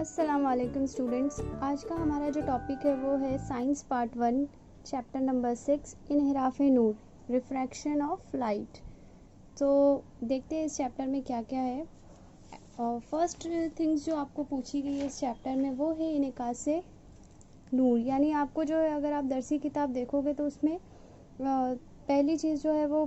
अस्सलाम वालेकुम स्टूडेंट्स। आज का हमारा जो टॉपिक है वो है साइंस पार्ट 1 चैप्टर नंबर 6 इन्हिराफ़े नूर रिफ्रैक्शन ऑफ लाइट। तो देखते हैं इस चैप्टर में क्या क्या है। फर्स्ट थिंग्स जो आपको पूछी गई है इस चैप्टर में वो है इन्हिकासे नूर, यानी आपको जो है अगर आप दरसी किताब देखोगे तो उसमें पहली चीज़ जो है वो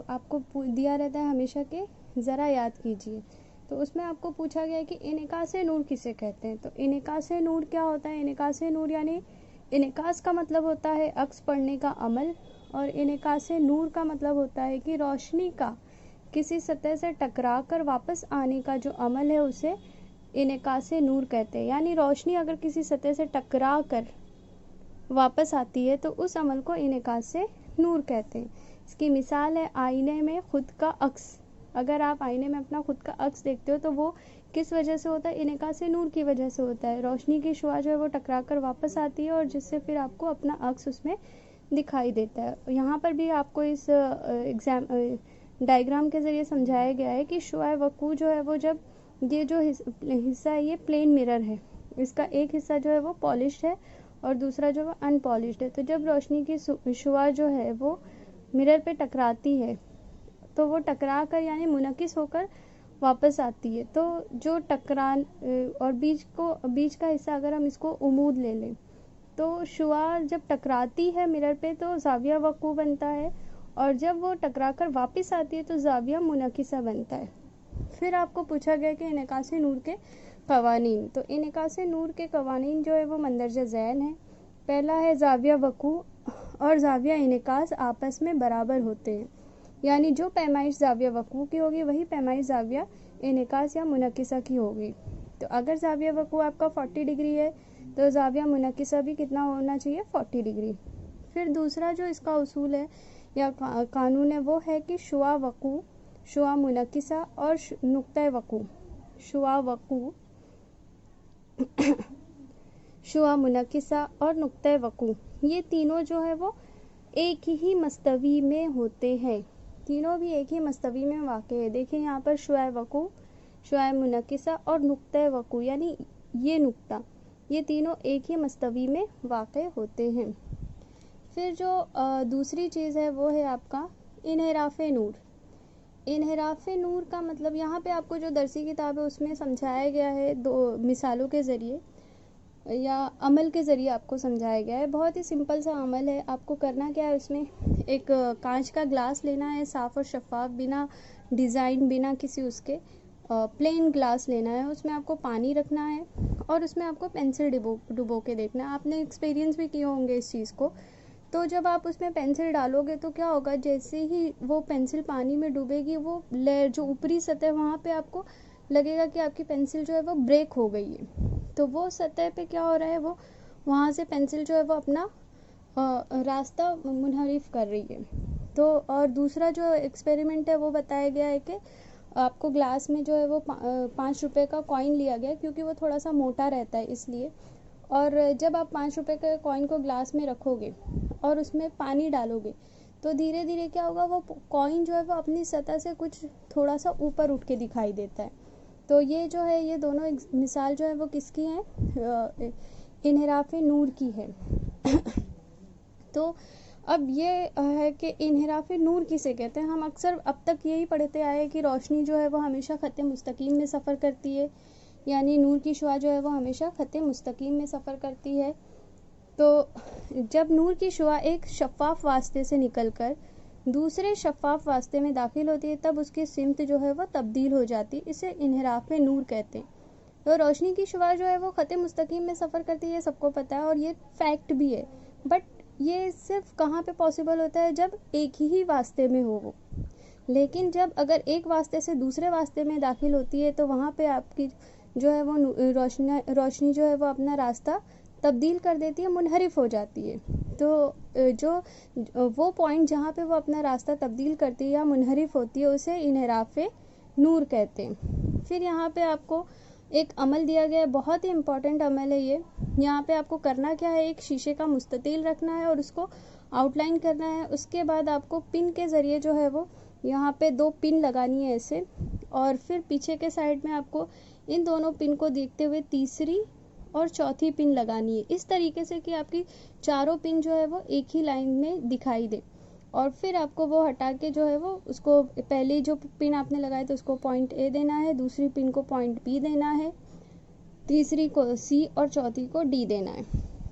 आपको दिया रहता है हमेशा के ज़रा याद कीजिए। तो उसमें आपको पूछा गया है कि इन्हिकासे नूर किसे कहते हैं। तो इन्हिकासे नूर क्या होता है। इन्हिकासे नूर यानी इन्हिकास का मतलब होता है अक्स पढ़ने का अमल, और इन्हिकासे नूर का मतलब होता है कि रोशनी का किसी सतह से टकरा कर वापस आने का जो अमल है उसे इन्हिकासे नूर कहते हैं। यानी रोशनी अगर किसी सतह से टकरा कर वापस आती है तो उस अमल को इन्हिकासे नूर कहते हैं। इसकी मिसाल है आईने में खुद का अक्स। अगर आप आईने में अपना खुद का अक्स देखते हो तो वो किस वजह से होता है, इन्हिकासे नूर की वजह से होता है। रोशनी की शुआ जो है वो टकरा कर वापस आती है और जिससे फिर आपको अपना अक्स उसमें दिखाई देता है। यहाँ पर भी आपको इस डायग्राम के ज़रिए समझाया गया है कि शुआ वकू जो है वो जब ये जो हिस्सा है ये प्लेन मिरर है, इसका एक हिस्सा जो है वो पॉलिश्ड है और दूसरा जो है अनपॉलिश्ड है। तो जब रोशनी की शुआ जो है वो मिरर पे टकराती है तो वो टकरा कर यानी मुनकिस होकर वापस आती है। तो जो टकरान और बीच का हिस्सा अगर हम इसको उमूद ले लें तो शुआ जब टकराती है मिरर पे तो जाविया वकू बनता है, और जब वो टकरा कर वापस आती है तो जाविया मुनकिसा बनता है। फिर आपको पूछा गया कि इन्हिकासे नूर के कवानीन। तो इन्हिकासे नूर के कवानीन जो है वो मंदरजा ज़ैन है। पहला है जाविया वकू और जाविया इन्हिकास आपस में बराबर होते हैं, यानी जो पैमाइश जाविया वकू की होगी वही पैमाइश जाविया इन्हिकास या मुनकिसा की होगी। तो अगर जाविया वकू आपका 40 डिग्री है तो जाविया मुनकिसा भी कितना होना चाहिए, 40 डिग्री। फिर दूसरा जो इसका उसूल है या कानून है वो है कि शुआ वकू, शुआ मुनकिसा और नुक्ता वकू, शुआ वकू शुआ मुनकिसा और नुक्ता वकू, ये तीनों जो है वो एक ही मस्तवी में होते हैं। तीनों भी एक ही मस्तवी में वाक़ है। देखिए यहाँ पर शुआ वकू, शुआ मुनकिसा और नुक्ता वकू यानी ये नुक्ता, ये तीनों एक ही मस्तवी में वाक़ होते हैं। फिर जो दूसरी चीज़ है वो है आपका इन्हिराफ़े नूर। इन्हिराफ़े नूर का मतलब यहाँ पे आपको जो दरसी किताब है उसमें समझाया गया है दो मिसालों के ज़रिए या अमल के ज़रिए आपको समझाया गया है। बहुत ही सिंपल सा अमल है। आपको करना क्या है, उसमें एक कांच का ग्लास लेना है, साफ़ और शफाफ, बिना डिज़ाइन, बिना किसी उसके प्लेन ग्लास लेना है। उसमें आपको पानी रखना है और उसमें आपको पेंसिल डुबो के देखना है। आपने एक्सपीरियंस भी किए होंगे इस चीज़ को। तो जब आप उसमें पेंसिल डालोगे तो क्या होगा, जैसे ही वो पेंसिल पानी में डूबेगी वो लेयर जो ऊपरी सतह वहाँ पे आपको लगेगा कि आपकी पेंसिल जो है वो ब्रेक हो गई है। तो वो सतह पे क्या हो रहा है, वो वहाँ से पेंसिल जो है वो अपना रास्ता मुनहरिफ कर रही है। तो और दूसरा जो एक्सपेरिमेंट है वो बताया गया है कि आपको ग्लास में जो है वो 5 रुपये का कॉइन लिया गया, क्योंकि वो थोड़ा सा मोटा रहता है इसलिए। और जब आप 5 रुपये के कॉइन को ग्लास में रखोगे और उसमें पानी डालोगे तो धीरे धीरे क्या होगा, वो कॉइन जो है वो अपनी सतह से कुछ थोड़ा सा ऊपर उठ के दिखाई देता है। तो ये जो है ये दोनों मिसाल जो है वो किसकी हैं, इन्हिराफ़े नूर की है। तो अब ये है कि इन्हिराफ़े नूर किसे कहते हैं। हम अक्सर अब तक यही पढ़ते आए हैं कि रोशनी जो है वो हमेशा ख़त मुस्तकीम में सफ़र करती है, यानी नूर की शुआ जो है वो हमेशा ख़त मुस्तकीम में सफ़र करती है। तो जब नूर की शुआ एक शफ़ाफ़ वास्ते से निकलकर दूसरे शफ़ाफ़ वास्ते में दाखिल होती है तब उसकी सिमत जो है वो तब्दील हो जाती है। इसे इन्हिराफ़े नूर कहते हैं। तो रोशनी की शुआ जो है वो ख़त मुस्तकीम में सफ़र करती है, सबको पता है और ये फैक्ट भी है। बट ये सिर्फ कहाँ पे पॉसिबल होता है, जब एक ही वास्ते में हो वो। लेकिन जब अगर एक वास्ते से दूसरे वास्ते में दाखिल होती है तो वहाँ पे आपकी जो है वो रोशनी जो है वो अपना रास्ता तब्दील कर देती है, मुनहरिफ हो जाती है। तो जो वो पॉइंट जहाँ पे वो अपना रास्ता तब्दील करती है या मुनहरिफ होती है उसे इन्हिराफ़े नूर कहते हैं। फिर यहाँ पे आपको एक अमल दिया गया है, बहुत ही इम्पॉर्टेंट अमल है ये। यहाँ पे आपको करना क्या है, एक शीशे का मुस्ततील रखना है और उसको आउटलाइन करना है। उसके बाद आपको पिन के ज़रिए जो है वो यहाँ पे 2 पिन लगानी है ऐसे, और फिर पीछे के साइड में आपको इन दोनों पिन को देखते हुए तीसरी और चौथी पिन लगानी है, इस तरीके से कि आपकी चारों पिन जो है वो एक ही लाइन में दिखाई दे। और फिर आपको वो हटा के जो है वो उसको, पहले जो पिन आपने लगाए थे उसको पॉइंट ए देना है, दूसरी पिन को पॉइंट बी देना है, तीसरी को सी और चौथी को डी देना है।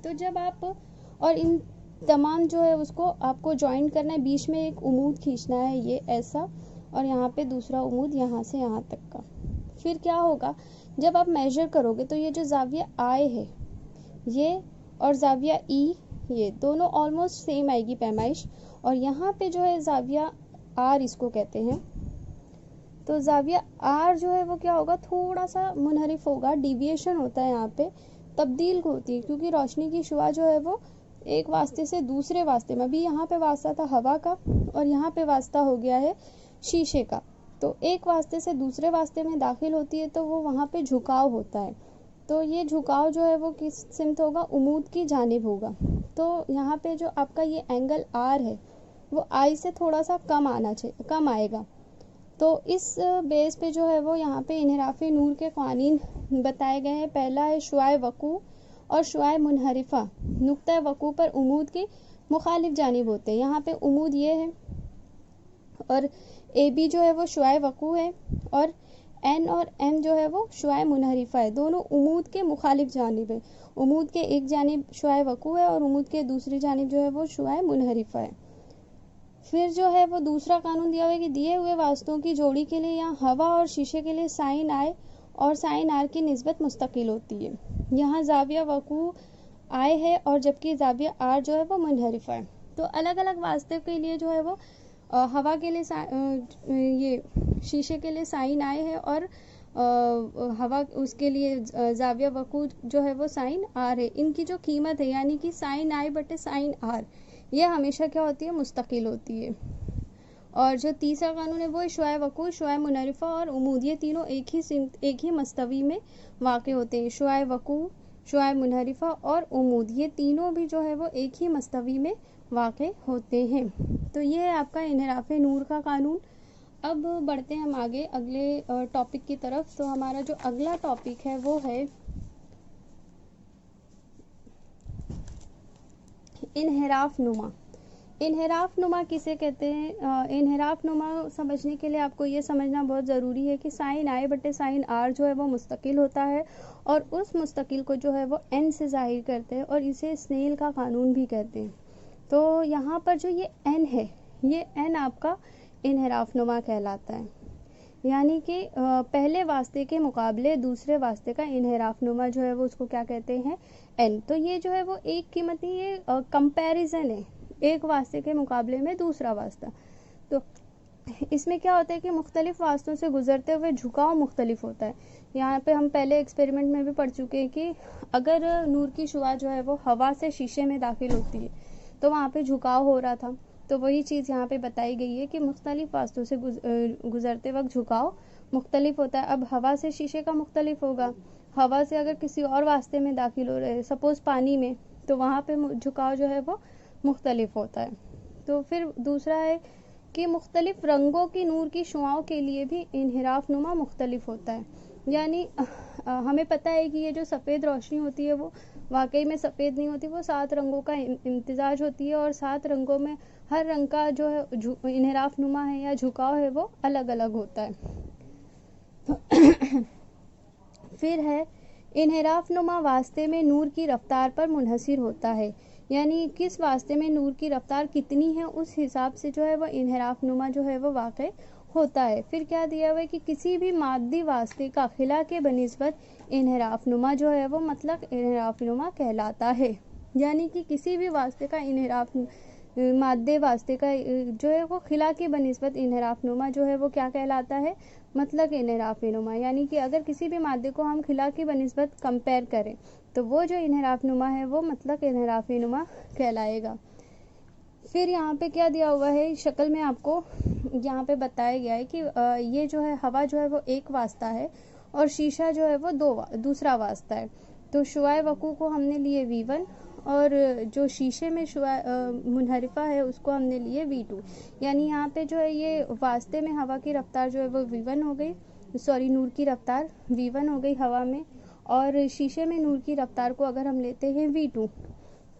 तो जब आप, और इन तमाम जो है उसको आपको ज्वाइन करना है, बीच में एक उमूद खींचना है ये ऐसा, और यहाँ पे दूसरा उमूद यहाँ से यहाँ तक का। फिर क्या होगा, जब आप मेजर करोगे तो ये जो जाविया आई है ये और जाविया ई, ये दोनों ऑलमोस्ट सेम आएगी पैमाइश। और यहाँ पे जो है जाविया आर इसको कहते हैं, तो जाविया आर जो है वो क्या होगा, थोड़ा सा मुनहरिफ होगा, डिविएशन होता है यहाँ पे, तब्दील होती है, क्योंकि रोशनी की शुआ जो है वो एक वास्ते से दूसरे वास्ते में, अभी यहाँ पे वास्ता था हवा का और यहाँ पे वास्ता हो गया है शीशे का, तो एक वास्ते से दूसरे वास्ते में दाखिल होती है तो वो वहाँ पे झुकाव होता है। तो ये झुकाव जो है वो किस सिमत होगा, उमूद की जानिब होगा। तो यहाँ पे जो आपका ये एंगल आर है वो आई से थोड़ा सा कम आना चाहिए, कम आएगा। तो इस बेस पे जो है वो यहाँ पे इन्हिराफ़े नूर के क़वानीन बताए गए हैं। पहला है शुआए वक़ू और शुआए मुनहरिफ़ा, नुक्ता वक़ू पर उमूद की मुखालिफ जानिब होते हैं। यहाँ पे उमूद ये है, और ए बी जो है वो शुआए वक़ू है, और एन और एम जो है वो शुआए मुनहरिफ़ा है, दोनों उमूद के मुखालिफ जानिब है। उमूद के एक जानिब शुआए वक़ू है और उमूद के दूसरी जानिब जो है वो शुआए मुनहरिफ़ा है। फिर जो है वो दूसरा कानून दिया हुआ है कि दिए हुए वास्तों की जोड़ी के लिए यहाँ हवा और शीशे के लिए साइन आए और साइन आर की निस्बत मुस्तकिल होती है। यहाँ जाविया वक़ू आए है और जबकि जाविया आर जो है वो मुनहरिफ़ा है। तो अलग अलग वास्ते के लिए जो है वो हवा के लिए ये शीशे के लिए साइन आए है, और हवा उसके लिए जाविया वक़ू जो है वो साइन आर है। इनकी जो कीमत है यानी कि साइन आई बटे साइन आर, ये हमेशा क्या होती है, मुस्तकिल होती है। और जो तीसरा कानून है वो शुआए वक़ू, शुआए मुनहरिफ़ा और उमूद, ये तीनों एक ही मस्तवी में वाक़ होते हैं। शुआए वक़ू, शुआए मुनहरिफ़ा और उमूद, ये तीनों भी जो है वो एक ही मस्तवी में वाक़ होते हैं। तो ये है आपका इन्हिराफ़े नूर का कानून। अब बढ़ते हैं हम आगे अगले टॉपिक की तरफ। तो हमारा जो अगला टॉपिक है वो है इन्हिराफ़ नुमा। इन्हिराफ़ नुमा किसे कहते हैं? इन्हिराफ़ नुमा समझने के लिए आपको ये समझना बहुत ज़रूरी है कि साइन आई बटे साइन आर जो है वो मुस्तकिल होता है, और उस मुस्तकिल को जो है वो एन से ज़ाहिर करते हैं, और इसे स्नेल का कानून भी कहते हैं। तो यहाँ पर जो ये एन है, ये एन आपका इन्हिराफ़ नुमा कहलाता है, यानी कि पहले वास्ते के मुकाबले दूसरे वास्ते का इन्हिराफ़ नुमा जो है वो उसको क्या कहते हैं, एन। तो ये जो है वो एक कीमती, ये कंपैरिजन है, एक वास्ते के मुकाबले में दूसरा वास्ता। तो इसमें क्या होता है कि मुख्तलिफ वास्तों से गुजरते हुए झुकाव मुख्तलिफ होता है। यहाँ पे हम पहले एक्सपेरिमेंट में भी पढ़ चुके हैं कि अगर नूर की शुआ जो है वो हवा से शीशे में दाखिल होती है तो वहाँ पे झुकाव हो रहा था। तो वही चीज़ यहाँ पे बताई गई है कि मुख्तलिफ वास्तों से गुजरते वक्त झुकाव मुख्तलिफ होता है। अब हवा से शीशे का मुख्तलिफ होगा, हवा से अगर किसी और वास्ते में दाखिल हो रहे हैं, सपोज़ पानी में, तो वहाँ पे झुकाव जो है वो मुख्तलिफ होता है। तो फिर दूसरा है कि मुख्तलिफ रंगों की नूर की शुआओं के लिए भी इन्हिराफ़ नुमा मुख्तलिफ होता है। यानी हमें पता है कि ये जो सफ़ेद रोशनी होती है वो वाकई में सफ़ेद नहीं होती, वो 7 रंगों का इम्तिजाज होती है, और 7 रंगों में हर रंग का जो है इन्हिराफ़ नुमा है या झुकाव है वो अलग अलग होता है। फिर है इन्हिराफ़ नुमा वास्ते में नूर की रफ्तार पर मुनहसिर होता है, यानी किस वास्ते में नूर की रफ्तार कितनी है उस हिसाब से जो है वो इन्हिराफ़ नुमा जो है वो वाक़ होता है। फिर क्या दिया हुआ है कि किसी भी मादी वास्ते का खिला के बनिस्बत इन्हिराफ़ नुमा जो है वो मतलब इन्हिराफ़ नुमा कहलाता है। यानी कि किसी भी वास्ते का इन्हिराफ़, मादे वास्ते का जो है वो खिला के बनिस्बत इन्हिराफ़ नुमा जो है वो क्या कहलाता है, मतलब इन्हिराफ़ नुमा। यानी कि अगर किसी भी मादे को हम खिला की बनिस्बत कंपेयर करें तो वो जो इन्हिराफ़ नुमा है वो मतलब इन्हिराफ़ नुमा कहलाएगा। फिर यहाँ पे क्या दिया हुआ है शक्ल में, आपको यहाँ पे बताया गया है कि ये जो है हवा जो है वो एक वास्ता है और शीशा जो है वो दूसरा वास्ता है। तो शुआए वक़ू को हमने लिए V1, और जो शीशे में शुआ मुनहरिफ़ा है उसको हमने लिए V2। यानी यहाँ पे जो है ये वास्ते में हवा की रफ्तार जो है वो V1 हो गई, नूर की रफ्तार v1 हो गई हवा में, और शीशे में नूर की रफ्तार को अगर हम लेते हैं v2,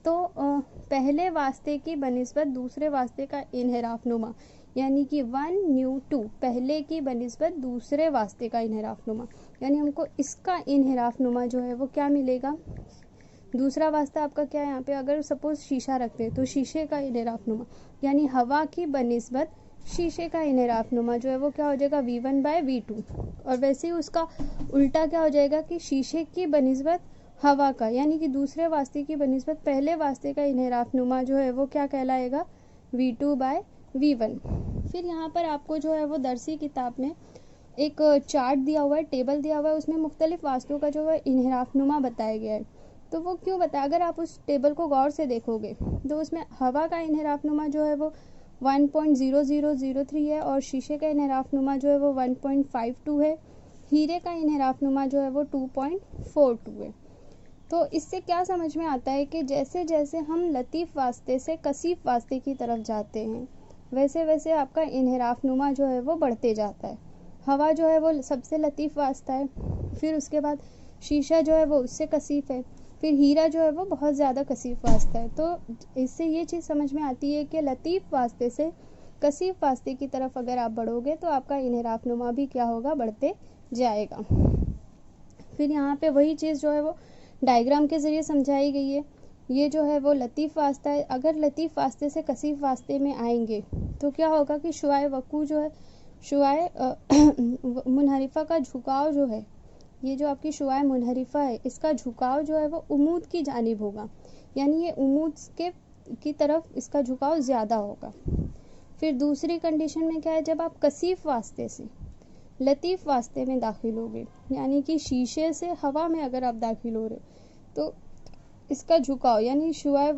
तो पहले वास्ते की बनिस्बत दूसरे वास्ते का इन्हिराफनुमा, यानी कि 1 पहले की बनिस्बत दूसरे वास्ते का इन्हिराफनुमा, यानी हमको इसका इन्हिराफनुमा जो है वो क्या मिलेगा। दूसरा वास्ता आपका क्या है, यहाँ पे अगर सपोज शीशा रखते हैं तो शीशे का इन्हिराफनुमा, यानी हवा की बनिस्बत शीशे का इन्हिराफनुमा जो है वो क्या हो जाएगा v1/v2। और वैसे ही उसका उल्टा क्या हो जाएगा कि शीशे की बनिस्बत हवा का, यानी कि दूसरे वास्ते की बनिस्बत पहले वास्ते का इन्हिराफनुमा जो है वो क्या कहलाएगा v2/v1। फिर यहाँ पर आपको जो है वो दरसी किताब में एक चार्ट दिया हुआ है, टेबल दिया हुआ है, उसमें मुख्तलिफ वास्तुओं का जो है इन्हिराफनुमा बताया गया है। तो वो क्यों बताया, अगर आप उस टेबल को गौर से देखोगे तो उसमें हवा का इन्हिराफनुमा जो है वो 1.0003 है, और शीशे का इन्हिराफनुमा जो है वो 1.52 है, हीरे का इन्हिराफनुमा जो है वो 2.42 है। तो इससे क्या समझ में आता है कि जैसे जैसे हम लतीफ़ वास्ते से कसीफ वास्ते की तरफ जाते हैं, वैसे वैसे आपका इन्हिराफनुमा जो है वो बढ़ते जाता है। हवा जो है वो सबसे लतीफ़ वास्ता है, फिर उसके बाद शीशा जो है वो उससे कसीफ है, फिर हीरा जो है वो बहुत ज़्यादा कसीफ वास्ता है। तो इससे ये चीज़ समझ में आती है कि लतीफ़ वास्ते से कसीफ वास्ते की तरफ अगर आप बढ़ोगे तो आपका इन्हिराफनुमा भी क्या होगा, बढ़ते जाएगा। फिर यहाँ पे वही चीज़ जो है वो डायग्राम के ज़रिए समझाई गई है। ये जो है वो लतीफ़ वास्ता है, अगर लतीफ़ वास्ते से कसीफ वास्ते में आएंगे तो क्या होगा कि शुआए वकू जो है, शुआए मुनहरिफ़ा का झुकाव जो है, ये जो आपकी शुआए मुनहरिफ़ा है, इसका झुकाव जो है वो उमूद की जानिब होगा, यानी ये उमूद की तरफ इसका झुकाव ज़्यादा होगा। फिर दूसरी कंडीशन में क्या है, जब आप कसीफ वास्ते से लतीफ़ वास्ते में दाखिल होगे, यानी कि शीशे से हवा में अगर आप दाखिल हो रहे हो तो इसका झुकाव, यानी शुआए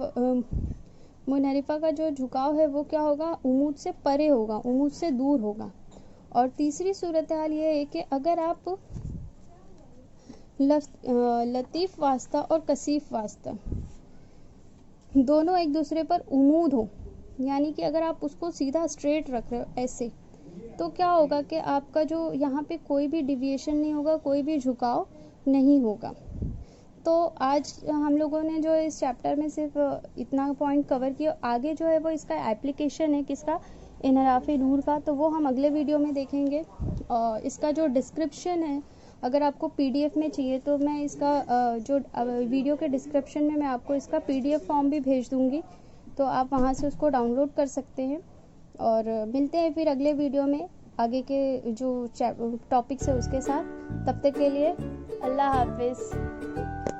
मुनहरिफ़ा का जो झुकाव है वो क्या होगा, उमूद से परे होगा, उमूद से दूर होगा। और तीसरी सूरत हाल ये है कि अगर आप लतीफ़ वास्ता और कसीफ वास्ता दोनों एक दूसरे पर उमूद हो, यानी कि अगर आप उसको सीधा स्ट्रेट रख रहे हो ऐसे, तो क्या होगा कि आपका जो यहाँ पे कोई भी डिविएशन नहीं होगा, कोई भी झुकाव नहीं होगा। तो आज हम लोगों ने जो इस चैप्टर में सिर्फ इतना पॉइंट कवर किया, आगे जो है वो इसका एप्लीकेशन है किसका, इन्हिराफ़े नूर का, तो वो हम अगले वीडियो में देखेंगे। और इसका जो डिस्क्रिप्शन है, अगर आपको पीडीएफ में चाहिए तो मैं इसका जो वीडियो के डिस्क्रिप्शन में मैं आपको इसका पीडीएफ फॉर्म भी भेज दूँगी, तो आप वहाँ से उसको डाउनलोड कर सकते हैं। और मिलते हैं फिर अगले वीडियो में आगे के जो टॉपिक्स है उसके साथ। तब तक के लिए अल्लाह हाफिज़।